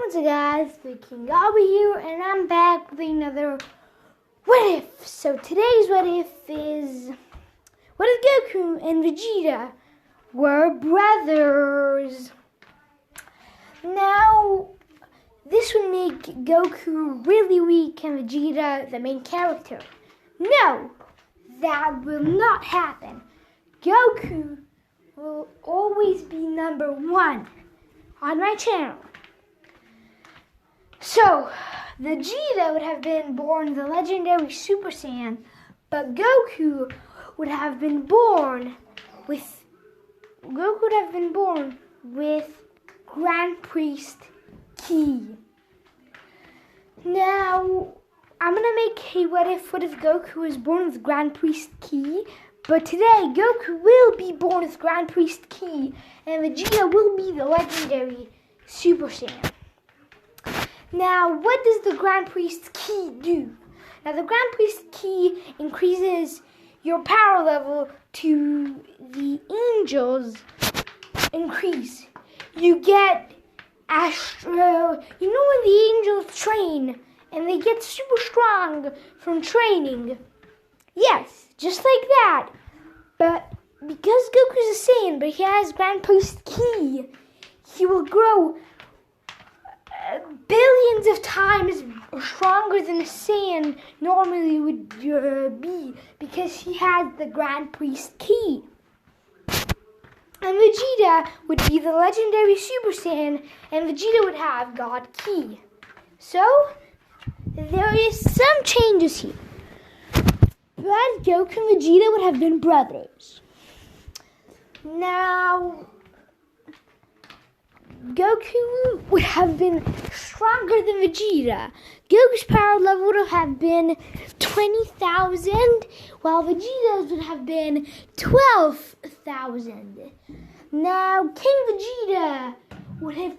What's up, guys? The King Gobby here, and I'm back with another What If. So today's What If is, what if Goku and Vegeta were brothers? Now, this would make Goku really weak and Vegeta the main character. No, that will not happen. Goku will always be number one on my channel. So, Vegeta would have been born the legendary Super Saiyan, but Goku would have been born with Grand Priest Ki. Now, I'm gonna make a what if Goku was born with Grand Priest Ki, but today Goku will be born with Grand Priest Ki, and Vegeta will be the legendary Super Saiyan. Now, what does the Grand Priest Ki do? Now, the Grand Priest Ki increases your power level to the angels increase. You get astro. You know when the angels train and they get super strong from training? Yes, just like that. But because Goku's a Saiyan, but he has Grand Priest Ki, he will grow billions of times stronger than a Saiyan normally would be, because he has the Grand Priest Ki. And Vegeta would be the legendary Super Saiyan, and Vegeta would have God Ki. So, there is some changes here. But Goku and Vegeta would have been brothers. Now, Goku would have been stronger than Vegeta. Goku's power level would have been 20,000, while Vegeta's would have been 12,000. Now, King Vegeta would have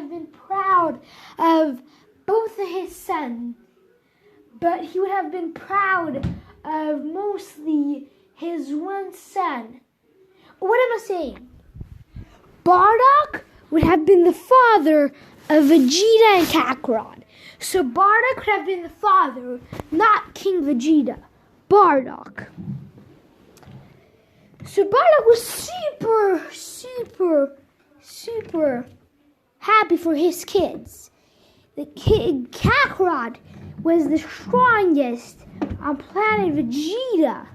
been proud of both of his sons, but he would have been proud of mostly his one son. What am I saying? Bardock would have been the father of Vegeta and Kakarot. So Bardock would have been the father, not King Vegeta. Bardock. So Bardock was super happy for his kids. The kid Kakarot was the strongest on planet Vegeta.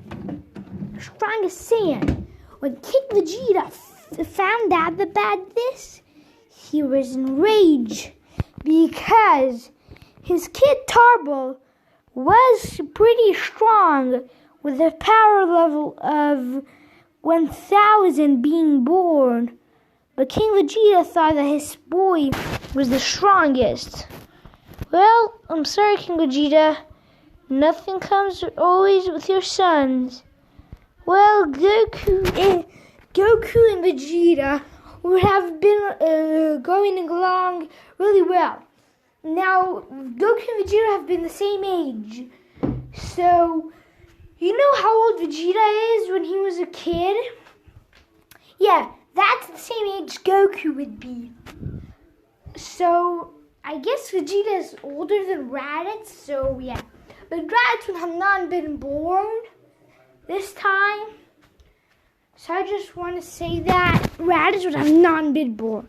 Strongest Saiyan. When King Vegeta found out about this, he was enraged because his kid Tarble was pretty strong with a power level of 1,000 being born. But King Vegeta thought that his boy was the strongest. Well, I'm sorry, King Vegeta. Nothing comes always with your sons. Well, Goku and Vegeta would have been going along really well. Now, Goku and Vegeta have been the same age. So, you know how old Vegeta is when he was a kid? Yeah, that's the same age Goku would be. So, I guess Vegeta is older than Raditz, so yeah. But Raditz would have not been born this time. So I just want to say that Raditz would have not been born.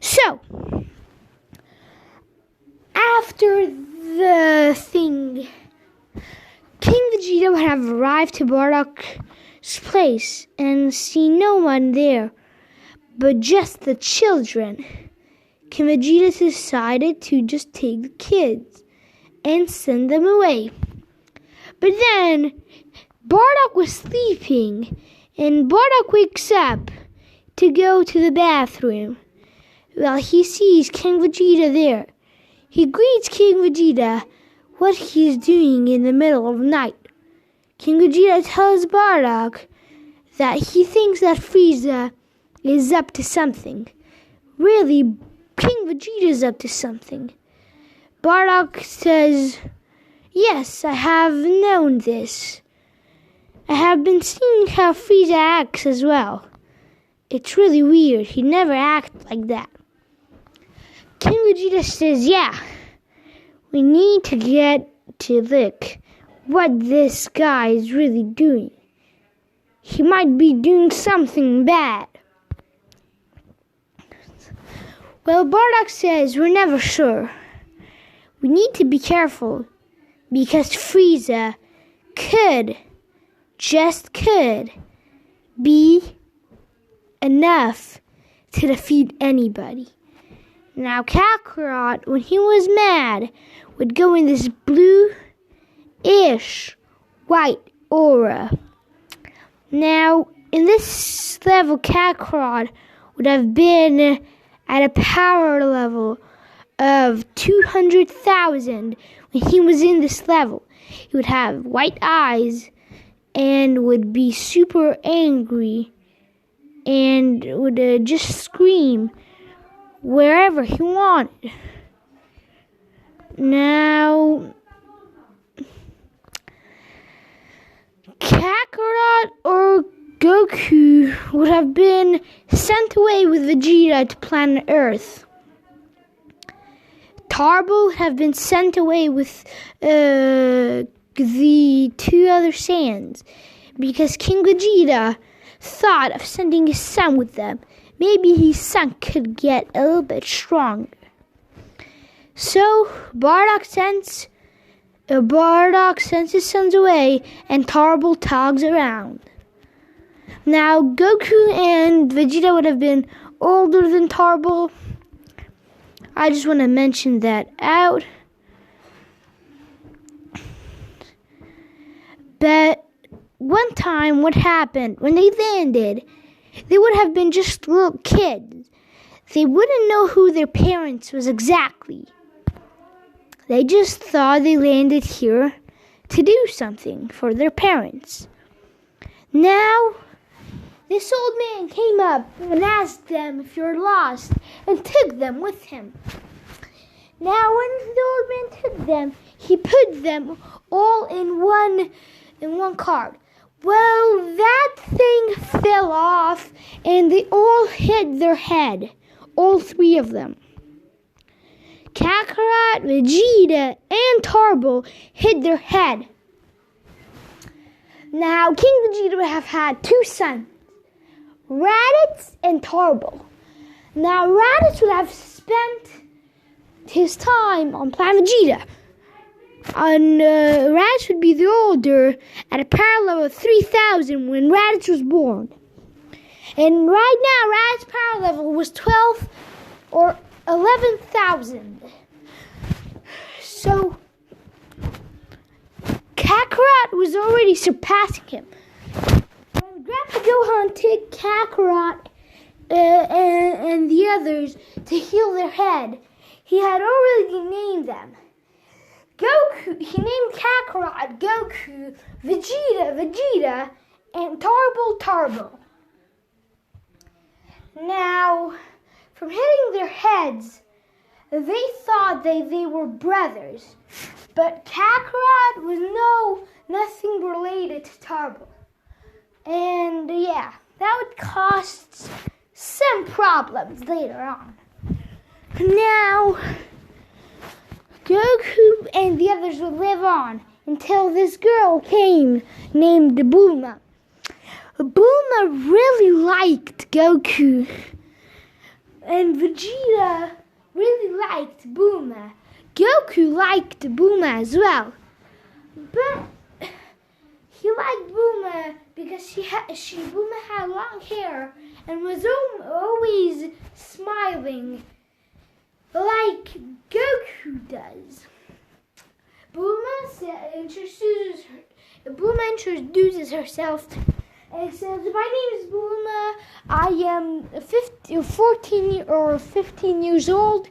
So, after the thing, King Vegeta would have arrived to Bardock's place and seen no one there, but just the children. King Vegeta decided to just take the kids and send them away. But then, Bardock was sleeping, and Bardock wakes up to go to the bathroom. Well, he sees King Vegeta there. He greets King Vegeta what he's doing in the middle of the night. King Vegeta tells Bardock that he thinks that Frieza is up to something. Really, King Vegeta is up to something. Bardock says, "Yes, I have known this. I have been seeing how Frieza acts as well. It's really weird. He never acted like that." King Vegeta says, yeah, we need to get to look what this guy is really doing. He might be doing something bad. Well, Bardock says, we're never sure. We need to be careful because Frieza just could, be enough to defeat anybody. Now, Kakarot, when he was mad, would go in this blue-ish white aura. Now, in this level, Kakarot would have been at a power level of 200,000 when he was in this level. He would have white eyes and would be super angry and would just scream wherever he wanted. Now, Kakarot or Goku would have been sent away with Vegeta to planet Earth. Turbo would have been sent away with the two other Saiyans because King Vegeta thought of sending his son with them. Maybe his son could get a little bit stronger. So Bardock sends his sons away, and Turbo togs around. Now, Goku and Vegeta would have been older than Turbo. I just want to mention that out. But one time, what happened, when they landed, they would have been just little kids. They wouldn't know who their parents was exactly. They just thought they landed here to do something for their parents. Now, this old man came up and asked them if you're lost and took them with him. Now, when the old man took them, he put them all in one cart. Well, that thing fell off and they all hit their head, all three of them. Kakarot, Vegeta, and Turbo hit their head. Now, King Vegeta would have had two sons, Raditz and Turbo. Now, Raditz would have spent his time on planet Vegeta. And Raditz would be the older at a power level of 3,000 when Raditz was born. And right now, Raditz's power level was 12 or 11,000. So, Kakarot was already surpassing him. When Grandpa Gohan took Kakarot and the others to heal their head, he had already named them. He named Kakarot Goku, Vegeta, and Turbo. Now, from hitting their heads, they thought they were brothers, but Kakarot was nothing related to Turbo. And yeah, that would cause some problems later on. Now, Goku and the others would live on until this girl came named Bulma. Bulma really liked Goku, and Vegeta really liked Bulma. Goku liked Bulma as well, but he liked Bulma because Bulma had long hair and was always smiling like Goku does. Bulma introduces herself and says, "My name is Bulma. I am 15 years old."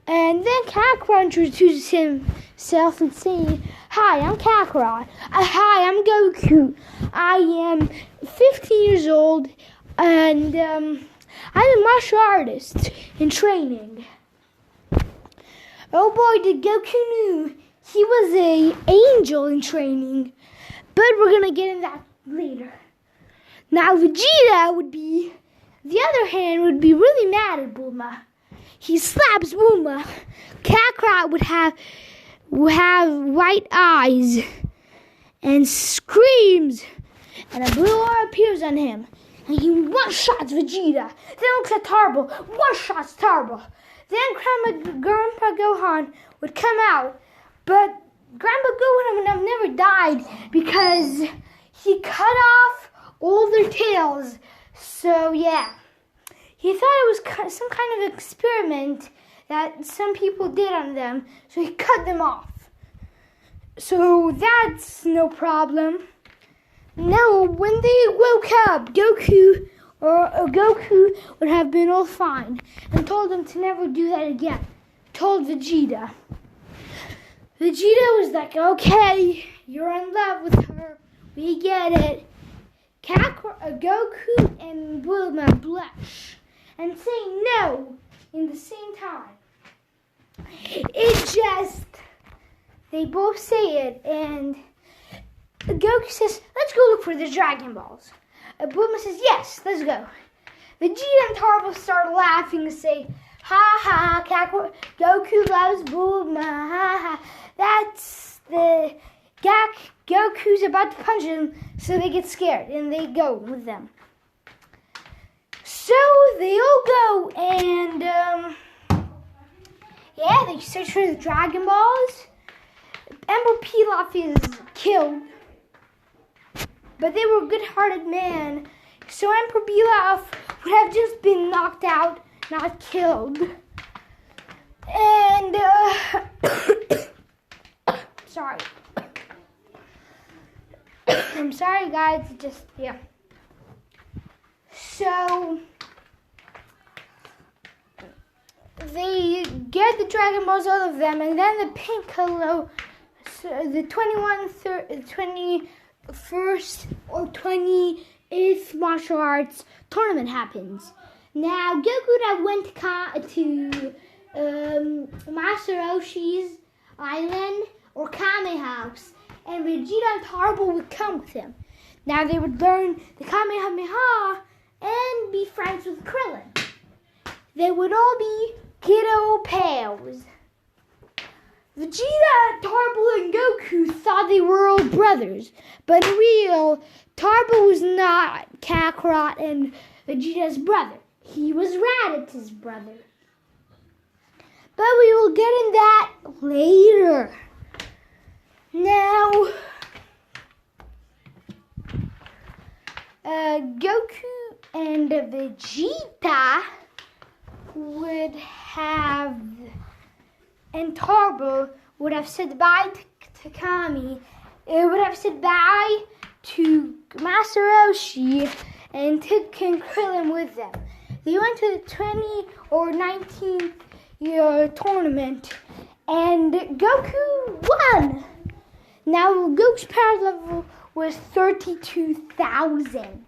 And then Kakarot introduces himself and saying, "Hi, I'm Kakarot. Hi, I'm Goku. I am 15 years old, and I'm a martial artist in training." Oh boy, did Goku knew he was an angel in training. But we're going to get into that later. Now, Vegeta would be really mad at Bulma. he slaps Bulma. Kakarot would have white eyes and screams, and a blue aura appears on him, and he one-shots Vegeta. Then looks at Turbo, one-shots Turbo. Then Grandpa Gohan would come out, but Grandpa Gohan would have never died because he cut off all their tails. So yeah, he thought it was some kind of experiment that some people did on them, so he cut them off. So that's no problem. Now, when they woke up, Goku would have been all fine and told them to never do that again. Told Vegeta. Vegeta was like, okay, you're in love with her. We get it. Goku and Bulma blush and say no in the same time. They both say it, and Goku says, let's go look for the Dragon Balls. Bulma says, yes, let's go. Vegeta and Turbo start laughing and say, ha ha, Goku loves Bulma, ha ha. That's the Goku's about to punch him, so they get scared, and they go with them. So they all go, and they search for the Dragon Balls. Emperor Pilaf is killed, but they were a good-hearted man, so Emperor Pilaf would have just been knocked out, not killed. And sorry. I'm sorry, guys. So they get the Dragon Balls, all of them, and then the Piccolo, the 21st or 28th martial arts tournament happens. Now, Goku went to Master Roshi's island or Kame House, and Vegeta and Turbo would come with him. Now they would learn the Kamehameha and be friends with Krillin. They would all be kiddo pals. Vegeta, Turbo, and Goku thought they were all brothers, but in real, Turbo was not Kakarot and Vegeta's brother. He was Raditz' brother. But we will get in that later. Now, Goku and Vegeta would have, and Turbo would have said bye to Kami. It would have said bye to Master Roshi and took King Krillin with them. They went to the 20 or 19th tournament, and Goku won. Now, Goku's power level was 32,000,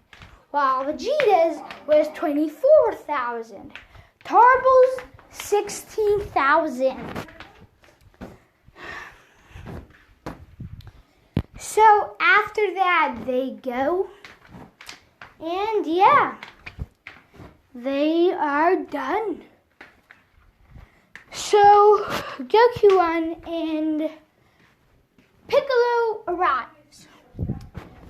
while Vegeta's was 24,000. Turbo's 16,000. So after that, they go, and they are done. So Goku won, and Piccolo arrives.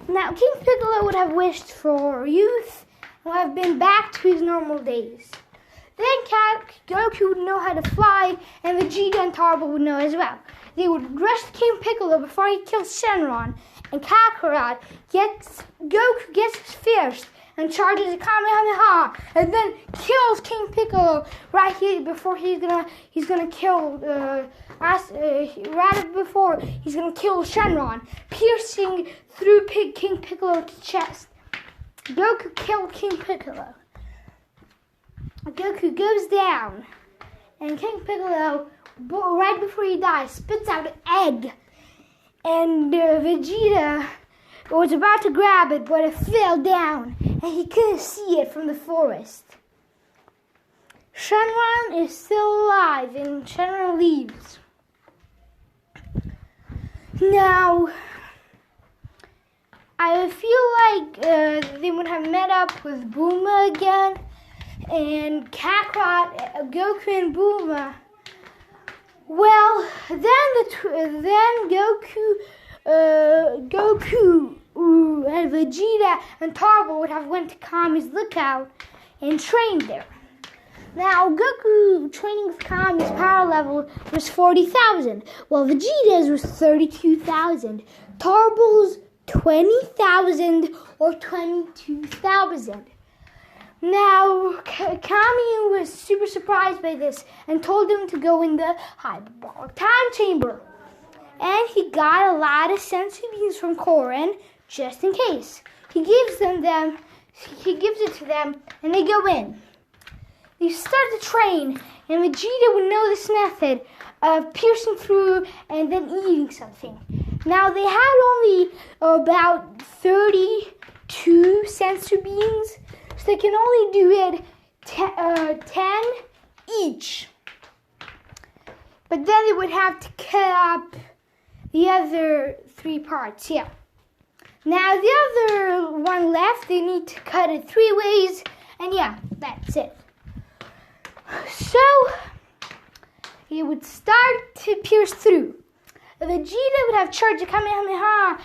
Now, King Piccolo would have wished for youth and would have been back to his normal days. Then Goku would know how to fly, and Vegeta and Turbo would know as well. They would rush King Piccolo before he kills Shenron, and Kakarot Goku gets his first and charges a Kamehameha, and then kills King Piccolo right here before he's gonna kill right before he's gonna kill Shenron, piercing through King Piccolo's chest. Goku killed King Piccolo. Goku goes down, and King Piccolo, right before he dies, spits out an egg, and Vegeta was about to grab it, but it fell down, and he couldn't see it from the forest. Shenron is still alive, and Shenron leaves. Now, I feel like they would have met up with Bulma again, and Kakarot, Goku and Bulma. Well, then Goku and Vegeta and Turbo would have went to Kami's lookout and trained there. Now, Goku training with Kami's power level was 40,000, while Vegeta's was 32,000. Turbo's 20,000 or 22,000. Now, Kami was super surprised by this and told him to go in the hyperbolic time chamber. And he got a lot of sensu beans from Korin just in case. He gives it to them, and they go in. They start to train, and Vegeta would know this method of piercing through and then eating something. Now, they had only about 32 sensu beans, so they can only do it 10 each. But then they would have to cut up the other 3 parts, yeah. Now, the other one left, they need to cut it 3 ways, and yeah, that's it. So, he would start to pierce through. Vegeta would have charged a Kamehameha,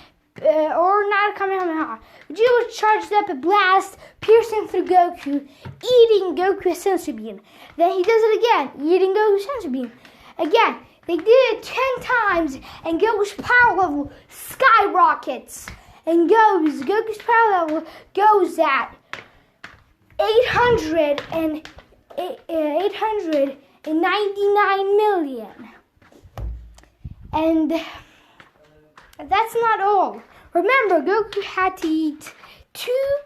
or not a Kamehameha. Vegeta was charged up a blast, piercing through Goku, eating Goku's sensu bean. Then he does it again, eating Goku's sensu bean. Again, they did it 10 times, and Goku's power level skyrockets. And Goku's power level goes at 899 million. And that's not all. Remember, Goku had to eat two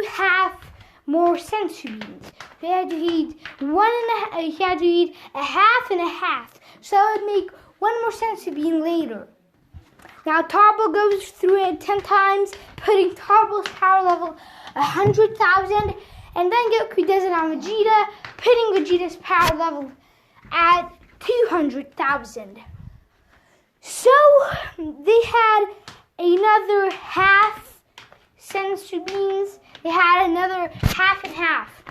half more sensu beans. He had to eat a half and a half. So it would make 1 more sensu bean later. Now Turbo goes through it 10 times, putting Turbo's power level 100,000, and then Goku does it on Vegeta, putting Vegeta's power level at 200,000. So they had another half sensu beans. They had another half and half.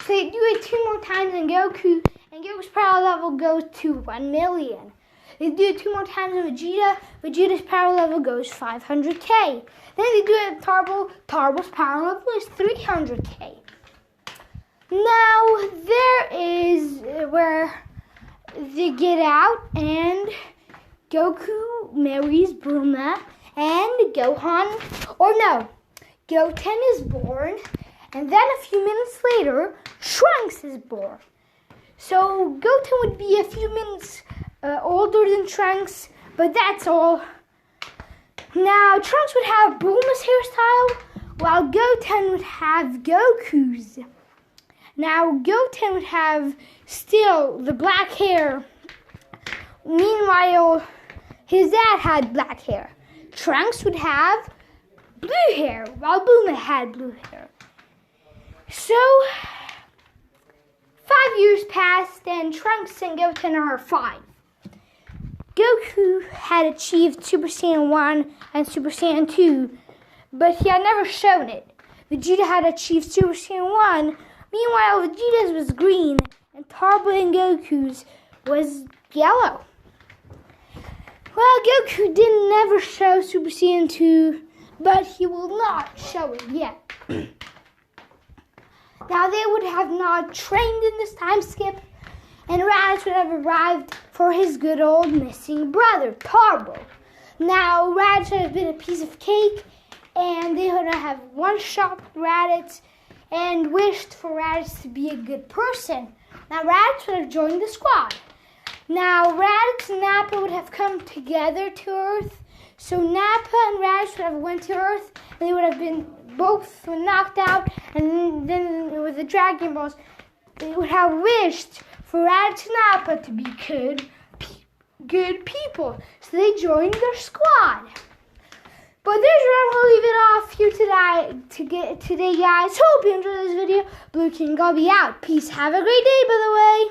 So they do it 2 more times, and Goku's power level goes to 1 million. They do it 2 more times on Vegeta. Vegeta's power level goes 500k. Then they do it with Turbo. Turbo's power level is 300k. Now, there is where they get out, and Goku marries Bulma, and Goten is born, and then a few minutes later, Trunks is born. So Goten would be a few minutes older than Trunks, but that's all. Now, Trunks would have Bulma's hairstyle, while Goten would have Goku's. Now, Goten would have still the black hair. Meanwhile, his dad had black hair. Trunks would have blue hair, while Bulma had blue hair. So, 5 years passed, and Trunks and Goten are 5. Goku had achieved Super Saiyan 1 and Super Saiyan 2, but he had never shown it. Vegeta had achieved Super Saiyan 1, meanwhile Vegeta's was green, and Turbo and Goku's was yellow. Well, Goku didn't never show Super Saiyan 2, but he will not show it yet. Now, they would have not trained in this time skip, and Raditz would have arrived for his good old missing brother, Turbo. Now, Raditz would have been a piece of cake, and they would have one-shot Raditz and wished for Raditz to be a good person. Now, Raditz would have joined the squad. Now, Raditz and Nappa would have come together to Earth, so Nappa and Raditz would have went to Earth, and they would have been both knocked out, and then with the Dragon Balls, they would have wished for Raditz and Nappa to be good people. So they joined their squad. But there's where I'm going to leave it off here today, guys. Hope you enjoyed this video. Blue King, I'll be out. Peace. Have a great day, by the way.